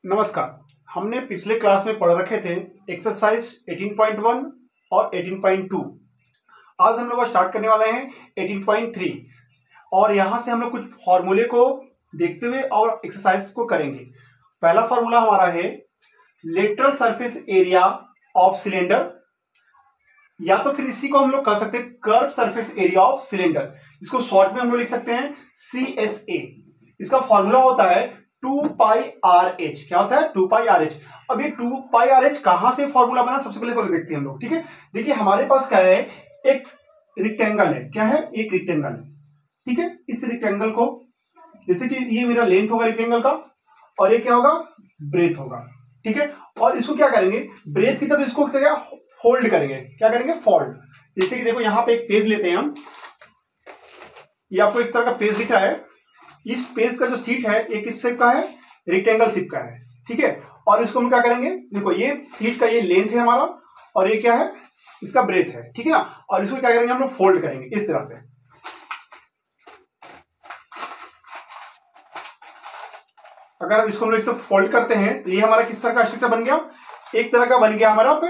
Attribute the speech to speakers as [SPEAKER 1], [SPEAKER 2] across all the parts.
[SPEAKER 1] नमस्कार। हमने पिछले क्लास में पढ़ रखे थे एक्सरसाइज 18.1 और 18.2। आज हम लोग स्टार्ट करने वाले हैं 18.3 और यहां से हम लोग कुछ फॉर्मूले को देखते हुए और एक्सरसाइज को करेंगे। पहला फॉर्मूला हमारा है lateral surface area of cylinder, या तो फिर इसी को हम लोग कर सकते हैं curve surface area of cylinder, इसको शॉर्ट में हम लोग लिख सकते हैं CSA। इसका फॉर्मूला होता है 2πRH। क्या होता है? 2πRH। अब ये 2πRH कहां से फॉर्मूला बना, सबसे पहले देखते हैं हम लोग। ठीक है, देखिए हमारे पास क्या है, एक रेक्टेंगल है। क्या है? एक रेक्टेंगल है। ठीक है, इस रेक्टेंगल को जैसे कि ये मेरा लेंथ होगा रेक्टेंगल का, और ये क्या होगा? ब्रेथ होगा। ठीक है, और इसको क्या करेंगे, ब्रेथ की तरफ इसको क्या फोल्ड करेंगे। क्या करेंगे? फोल्ड। जैसे कि देखो यहां पे एक पेज लेते हैं हम, ये आपको एक तरह का पेज दिख रहा है। इस पेज का जो सीट है ये किस शेप का है? रेक्टेंगल शेप का है। ठीक है, और इसको हम क्या करेंगे, देखो ये सीट का ये लेंथ है हमारा, और ये क्या है? इसका ब्रेथ है। ठीक है ना, और इसको क्या करेंगे हम लोग? फोल्ड करेंगे इस तरह से। अगर इसको हम लोग इससे फोल्ड करते हैं तो ये हमारा किस तरह का स्ट्रक्चर बन गया? एक तरह का बन गया हमारा पे,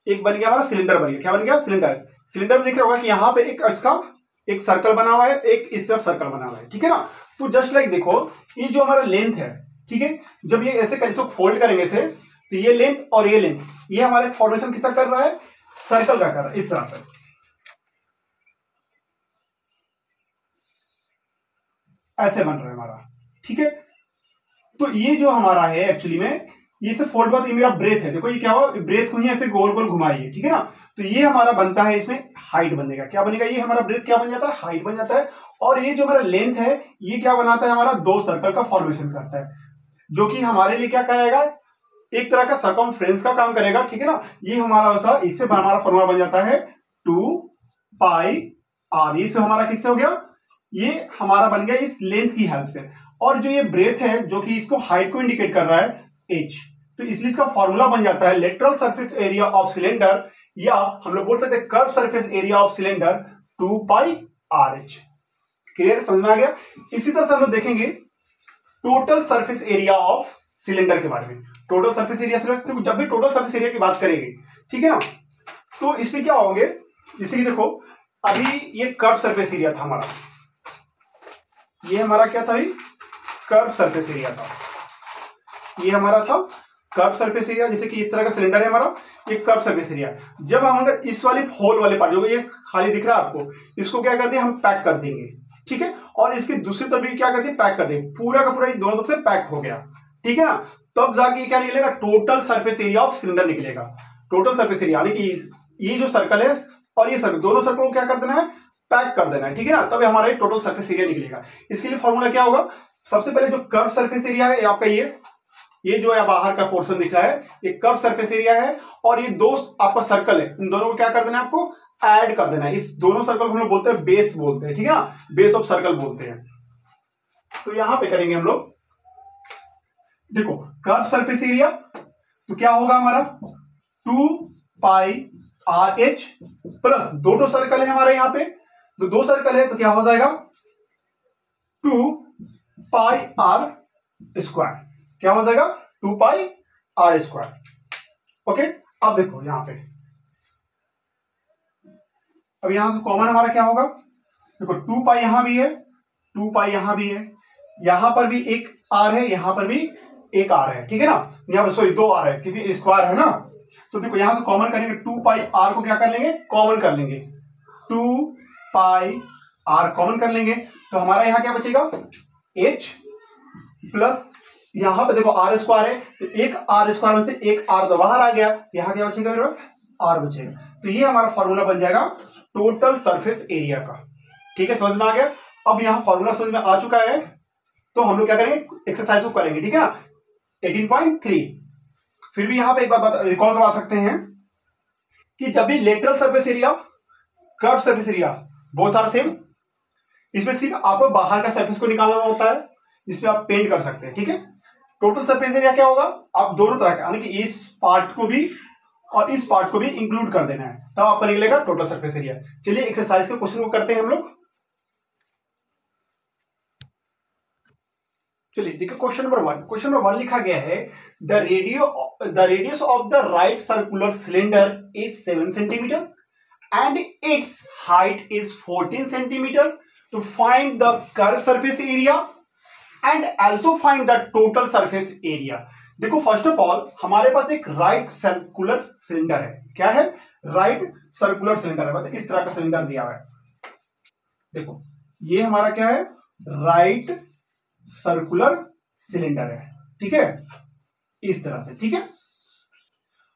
[SPEAKER 1] एक बन गया हमारा सिलेंडर बन गया। क्या बन गया? सिलेंडर। सिलेंडर में दिख रहा होगा कि यहाँ पे एक इसका एक सर्कल बना हुआ है, एक इस तरफ सर्कल बना हुआ है। ठीक है ना, तो जस्ट लाइक देखो ये जो हमारा लेंथ है, ठीक है, जब ये ऐसे इसको फोल्ड करेंगे इसे, तो ये लेंथ और ये लेंथ, ये हमारे फॉर्मेशन किसका कर रहा है? सर्कल का कर रहा है, इस तरह से। ऐसे बन रहा है हमारा। ठीक है, तो ये जो हमारा है एक्चुअली में ये से फोल्ड बात, ये मेरा ब्रेथ है। देखो ये क्या हो, ब्रेथ को ही ऐसे गोल गोल घुमाइए। ठीक है ना, तो ये हमारा बनता है, इसमें हाइट बनेगा। क्या बनेगा? ये हमारा ब्रेथ क्या बन जाता है? हाइट बन जाता है। और ये जो हमारा लेंथ है ये क्या बनाता है? हमारा दो सर्कल का फॉर्मेशन करता है, जो कि हमारे लिए क्या करेगा? एक तरह का सर्कमफ्रेंस का काम करेगा। ठीक है ना, ये हमारा इससे हमारा फॉर्मूला बन जाता है 2πr। इससे हमारा किससे हो गया? ये हमारा बन गया इस लेंथ की हेल्प से। और जो ये ब्रेथ है जो कि इसको हाइट को इंडिकेट कर रहा है h, तो इसलिए इसका फॉर्मूला बन जाता है lateral surface area of cylinder, या हम लोग बोल सकते हैं curve surface area of cylinder 2πRH। Clear? समझ में आ गया? इसी तरह से हम लोग देखेंगे total surface area of cylinder के बारे में। टोटल सरफेस एरिया से जब भी टोटल सरफेस एरिया की बात करेंगे, ठीक है ना, तो इसमें क्या होंगे, जैसे कि देखो अभी ये कर्व सरफेस एरिया था हमारा, ये हमारा क्या था? अभी कर्व सरफेस एरिया था। ये हमारा था कर्व सरफेस एरिया। जैसे कि इस तरह का सिलेंडर है हमारा, ये कर्व सरफेस एरिया। जब हम अगर इस वाले होल वाले पार्ट, जो ये खाली दिख रहा है आपको, इसको क्या कर दिया हम? पैक कर देंगे। ठीक है, और इसकी दूसरी तरफ भी क्या कर दिए? पैक कर देंगे। पूरा का पूरा दोनों तरफ से पैक हो गया। ठीक है ना, तब जाके क्या निकलेगा? Total surface area of cylinder निकलेगा। टोटल सरफेस एरिया यानी कि ये जो सर्कल है और ये सर्कल, दोनों सर्कल को क्या कर देना है? पैक कर देना है। ठीक है ना, तब हमारा टोटल सरफेस एरिया निकलेगा। इसके लिए फॉर्मूला क्या होगा? सबसे पहले जो कर्व सरफेस एरिया है आपका, ये जो है बाहर का पोर्शन दिख रहा है, ये कर्व सरफेस एरिया है। और ये दो आपका सर्कल है, इन दोनों को क्या कर देना है? आपको ऐड कर देना है। इस दोनों सर्कल को हम लोग बोलते हैं बेस बोलते हैं। ठीक है ना, बेस ऑफ सर्कल बोलते हैं। तो यहां पे करेंगे हम लोग, देखो कर्व सरफेस एरिया तो क्या होगा हमारा? 2πRH प्लस दो सर्कल है हमारे यहाँ पे, तो दो सर्कल है तो क्या हो जाएगा? 2πr square. क्या हो जाएगा? 2πr square. ओके, अब देखो यहां पे, अब यहां से कॉमन हमारा क्या होगा? देखो 2π यहां भी है, 2π यहां भी है, यहां पर भी एक r है, यहां पर भी एक r है। ठीक है ना, यहां पर सॉरी दो r है क्योंकि स्क्वायर है ना। तो देखो यहां से कॉमन करेंगे, 2πr को क्या कर लेंगे? कॉमन कर लेंगे। 2πr कॉमन कर लेंगे तो हमारा यहां क्या बचेगा? h प्लस यहां पे देखो आर स्क्वायर है, तो एक आर स्क्वायर में से एक आर तो बाहर आ गया, यहां क्या बचेगा? मेरे पास आर बचेगा। तो ये हमारा फॉर्मूला बन जाएगा टोटल सरफेस एरिया का। ठीक है, समझ में आ गया? अब यहां फॉर्मूला समझ में आ चुका है, तो हम लोग क्या करेंगे? एक्सरसाइज को करेंगे। ठीक है ना, 18.3। फिर भी यहां पे एक बात रिकॉल करवा सकते हैं कि जब भी lateral surface area, curve surface area both are same, इसमें सिर्फ आपको बाहर का सरफेस को निकालना होता है जिसमें आप पेंट कर सकते हैं। ठीक है, टोटल सरफेस एरिया क्या होगा? आप दोनों तरह का यानी कि इस पार्ट को भी और इस पार्ट को भी इंक्लूड कर देना है, तब आपको निकलेगा टोटल सरफेस एरिया। चलिए एक्सरसाइज के क्वेश्चन को करते हैं हम लोग। चलिए देखिए क्वेश्चन नंबर 1 लिखा गया है the radius of the right circular cylinder is 7 centimetre and its height is 14 centimetre to find the curve surface area and also find the total surface area. देखो फर्स्ट ऑफ ऑल हमारे पास एक right circular cylinder है। क्या है? Right circular cylinder है, मतलब इस तरह का सिलेंडर दिया हुआ है। देखो ये हमारा क्या है? राइट सर्कुलर सिलेंडर है, ठीक है, इस तरह से, ठीक है।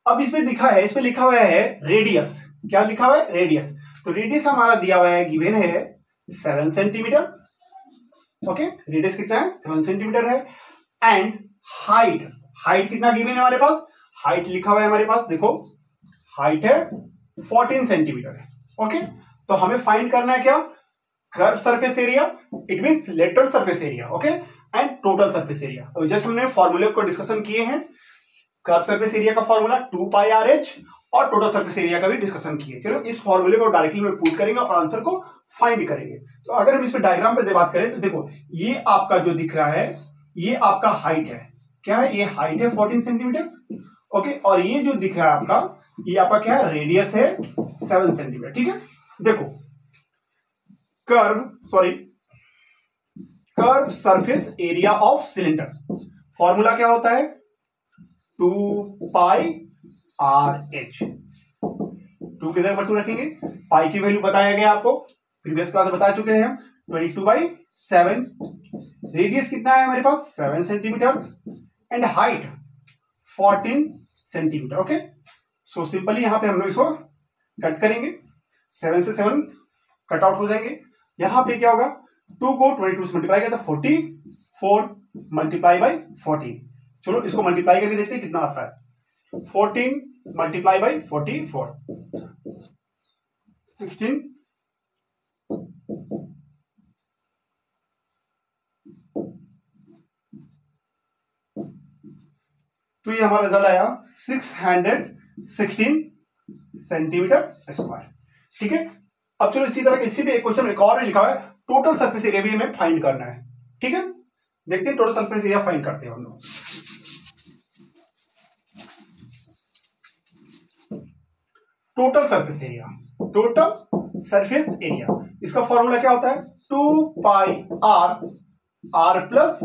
[SPEAKER 1] अब इसमें लिखा हुआ है रेडियस। क्या लिखा हुआ है? रेडियस। तो रेडियस हमारा दिया हुआ है, गिवन है 7 सेंटीमीटर। ओके, रेडियस कितना है? 7 सेंटीमीटर है। एंड हाइट कितना गिवन है हमारे पास? हाइट लिखा हुआ है हमारे पास, देखो हाइट है 14 सेंटीमीटर है। ओके, तो हमें फाइंड करना है क्या? Curve surface area, it means lateral surface area, okay, and total surface area. और जस्ट हमने फॉर्मूले को डिस्कशन किए हैं। कर्व सरफेस एरिया का फॉर्मूला 2 पाई आर एच और टोटल सरफेस एरिया का भी डिस्कशन किए। चलो इस फॉर्मूले को डायरेक्टली में पुट करेंगे और आंसर को फाइंड करेंगे। तो अगर हम इसमें डायग्राम पे बात करें तो देखो ये आपका जो दिख रहा है ये आपका हाइट है। क्या है? ये हाइट है 14 सेंटीमीटर, ओके, और ये जो दिख रहा है आपका, ये आपका क्या है? रेडियस है 7 सेंटीमीटर, ठीक है। देखो curve surface area of cylinder formula क्या होता है? 2 पाई आर एच। 2 की जगह पर 2 रखेंगे। पाई की वैल्यू बताया गया आपको, प्रीवियस क्लास में बता चुके हैं हम, 22/7। रेडियस कितना है हमारे पास? 7 centimetre and height 14 centimetre. Okay, so simply यहां पे हम लोग इसको कट करेंगे। 7 से 7 कट आउट हो जाएंगे। यहां पे क्या होगा? 2 को 22 से मल्टीप्लाई किया तो 44 मल्टीप्लाई बाई 14। चलो इसको मल्टीप्लाई करके देखते हैं कितना आता है। 14 मल्टीप्लाई बाई 44 16। तो ये हमारा रिजल्ट आया 616 सेंटीमीटर स्क्वायर, ठीक है। अब चलो इसी तरह इसी पे एक क्वेश्चन एक और लिखा है, टोटल सरफेस एरिया भी हमें फाइंड करना है, ठीक है। देखते हैं टोटल सरफेस एरिया फाइंड करते हैं हम लोग। टोटल सरफेस एरिया इसका फॉर्मूला क्या होता है? 2 पाई आर प्लस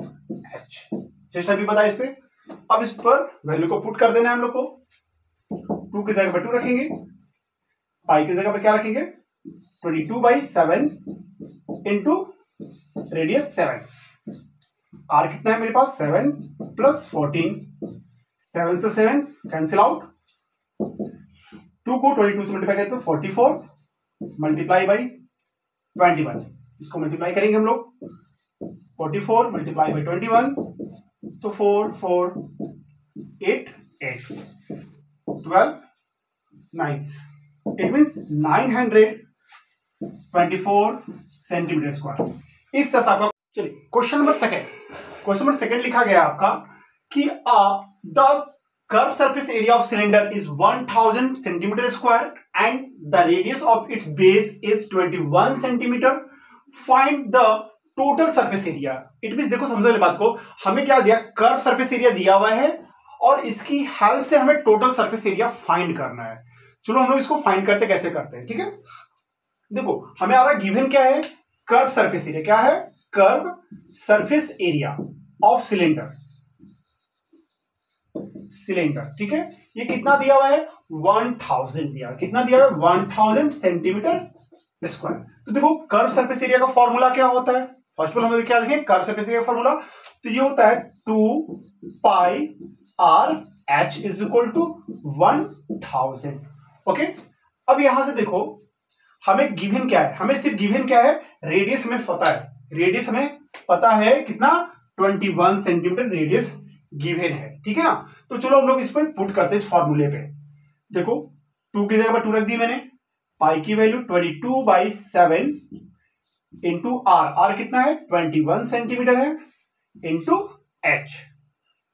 [SPEAKER 1] एच। जैसे अभी बताया इस पे। अब इस पर वैल्यू को पुट कर देना है हम लोग को। 2 की जगह पर 2 रखेंगे, पाई की जगह पर क्या रखेंगे? 22/7 इंटू रेडियस 7। आर कितना है मेरे पास? 7 प्लस 14। 7 से 7 कैंसिल आउट। 2 को 22 से मल्टीप्लाई करते तो 44 मल्टीप्लाई बाई 21। इसको मल्टीप्लाई करेंगे हम लोग। 44 मल्टीप्लाई बाई 21 तो 4 4 8 8 12 9। It means 924 centimetre square. इस तरह से आपका, चलिए क्वेश्चन नंबर सेकंड लिखा गया आपका कि the curve surface area of cylinder is 1000 centimetre square and the radius of its base is 21 centimetre. Find the total surface area. It means देखो समझो बात को, हमें क्या दिया? कर्व सरफेस एरिया दिया हुआ है और इसकी हेल्प से हमें टोटल सरफेस एरिया फाइंड करना है। चलो हम लोग इसको फाइंड करते कैसे करते हैं, ठीक है। देखो हमें आ रहा गिवन क्या है? Curve surface area. क्या है? Curve surface area of cylinder, ठीक है। ये कितना दिया हुआ है? 1000 दिया। कितना दिया हुआ है? 1000 सेंटीमीटर स्क्वायर। तो देखो कर्व सरफेस एरिया का फॉर्मूला क्या होता है? फर्स्ट ऑफ ऑल हम क्या देखें कर्व सरफेस एरिया का फॉर्मूला। तो ये होता है 2 pi r h is equal to 1000। Okay, अब यहां से देखो हमें गिवन क्या है? हमें सिर्फ गिवन क्या है? रेडियस हमें पता है। रेडियस हमें पता है कितना? 21 सेंटीमीटर रेडियस गिवन है, ठीक है ना। तो चलो हम लोग इस पर पुट करते हैं इस फॉर्मूले पे। देखो 2 की जगह पर 2 रख दी मैंने। पाई की वैल्यू 22/7 इंटू आर कितना है? 21 सेंटीमीटर है इंटू एच,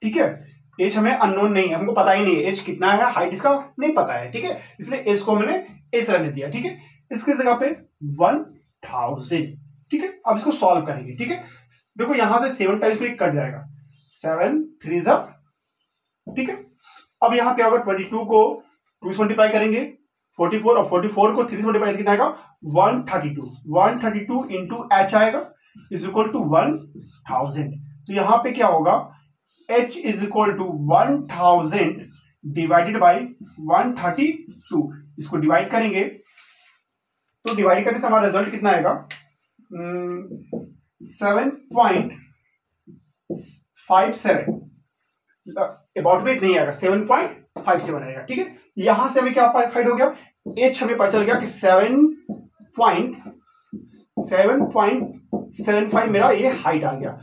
[SPEAKER 1] ठीक है। एच हमें अननोन नहीं है, हमको पता ही नहीं है एच कितना है, हाइट इसका नहीं पता है, ठीक है। इसलिए एच को मैंने एच रहने दिया, ठीक है। इसकी जगह पे 1000, ठीक है। अब इसको सॉल्व करेंगे, ठीक है। देखो यहां से 7 टाइम्स में कट जाएगा, 7 3 जा, ठीक है। अब यहां पे होगा 22 को 2 से मल्टीप्लाई करेंगे 44, और 44 को 3 से मल्टीप्लाई कितना आएगा 132 इंटू एच आएगा इज इक्वल टू 1000। तो यहां पे क्या होगा, h is equal to 1000 divided by 132। इसको डिवाइड करेंगे तो डिवाइड करने से हमारा रिजल्ट कितना आएगा 7.57, अबाउट में नहीं आएगा, 7.57 आएगा, ठीक है। यहां से हमें क्या फाइंड हो गया, एच हमें पता चल गया कि 7.75 मेरा ये हाइट आ गया।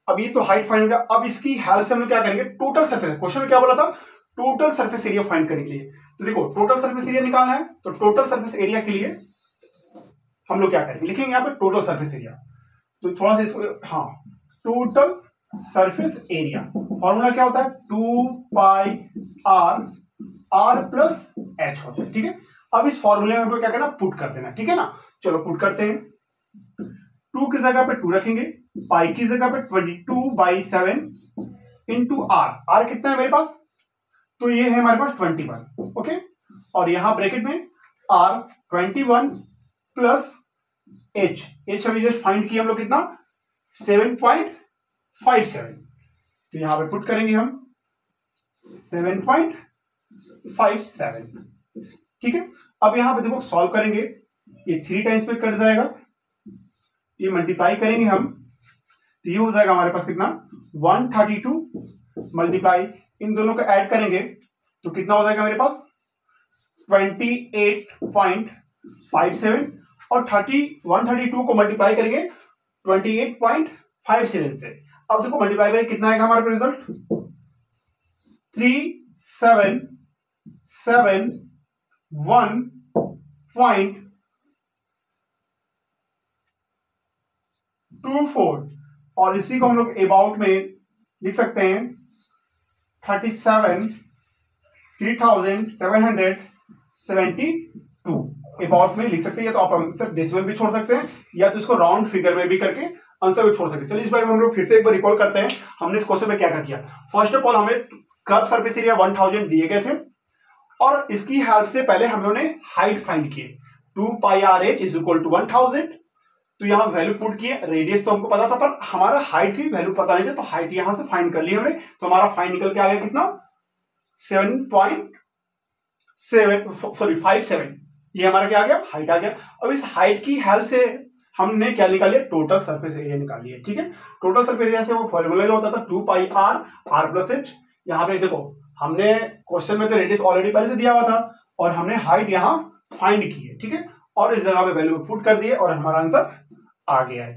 [SPEAKER 1] अब ये तो हाइट फाइंड हो गया। अब इसकी हेल्प से हम लोग क्या करेंगे, टोटल सरफेस, क्वेश्चन में क्या बोला था, टोटल सरफेस एरिया फाइंड करने के लिए। तो देखो टोटल सरफेस एरिया निकालना है, तो टोटल सरफेस एरिया के लिए हम लोग क्या करेंगे, लिखेंगे यहाँ पे टोटल सरफेस एरिया। तो थोड़ा सा इसको, हाँ, टोटल सरफेस एरिया फॉर्मूला क्या होता है 2 पाई r प्लस h होता है, ठीक है। अब इस फॉर्मूले में हमको क्या करना, पुट कर देना, ठीक है ना। चलो पुट करते हैं, 2 की जगह पे 2 रखेंगे, पाई की जगह पे 22/7 इंटू r कितना है मेरे पास, तो ये है हमारे पास 21, ओके। और यहां ब्रैकेट में r 21 प्लस h अभी जस्ट फाइंड किया हम लोग कितना 7.57। तो यहां पे पुट करेंगे हम 7.57, ठीक है। अब यहां पे देखो सॉल्व करेंगे, ये 3 टाइम्स पे कट जाएगा, ये मल्टीप्लाई करेंगे हम, तो ये हो जाएगा हमारे पास कितना 132 मल्टीप्लाई, इन दोनों को ऐड करेंगे तो कितना हो जाएगा मेरे पास 28.57, और 132 को मल्टीप्लाई करेंगे 28.57 से। अब देखो मल्टीप्लाई करेंगे कितना आएगा हमारे रिजल्ट 3771.24, और इसी को हम लोग अबाउट में लिख सकते हैं 37,772 अबाउट में लिख सकते हैं, या तो आप आंसर डेसिमल भी छोड़ सकते हैं, या तो इसको राउंड फिगर में भी करके आंसर भी छोड़ सकते हैं। चलिए इस बार हम लोग फिर से एक बार रिकॉल करते हैं, हमने इस क्वेश्चन में क्या क्या किया। फर्स्ट ऑफ ऑल हमें कर्व सरफेस एरिया 1000 दिए गए थे, और इसकी हेल्प से पहले हम लोगों ने हाइट फाइंड किए 2 pi r h is equal to 1000। तो यहां वैल्यू पुट किए, रेडियस तो हमको पता था पर हमारा हाइट की वैल्यू पता नहीं था, तो हाइट यहां से फाइंड कर ली हमने। तो हमारा फाइंड निकल के आ गया कितना 57, ये हमारा क्या आ गया, हाइट आ गया। अब इस हाइट की हेल्प से हमने क्या निकाल लिया, टोटल सरफेस एरिया निकाल लिया, ठीक है। टोटल सरफेस एरिया से वो फॉर्मूला जो होता था 2 पाई r प्लस h। यहाँ पे देखो हमने क्वेश्चन में तो रेडियस ऑलरेडी पहले से दिया हुआ था, और हमने हाइट यहाँ फाइंड की है, ठीक है। और इस जगह पे वैल्यू पुट कर दिए और हमारा आंसर आ गया है।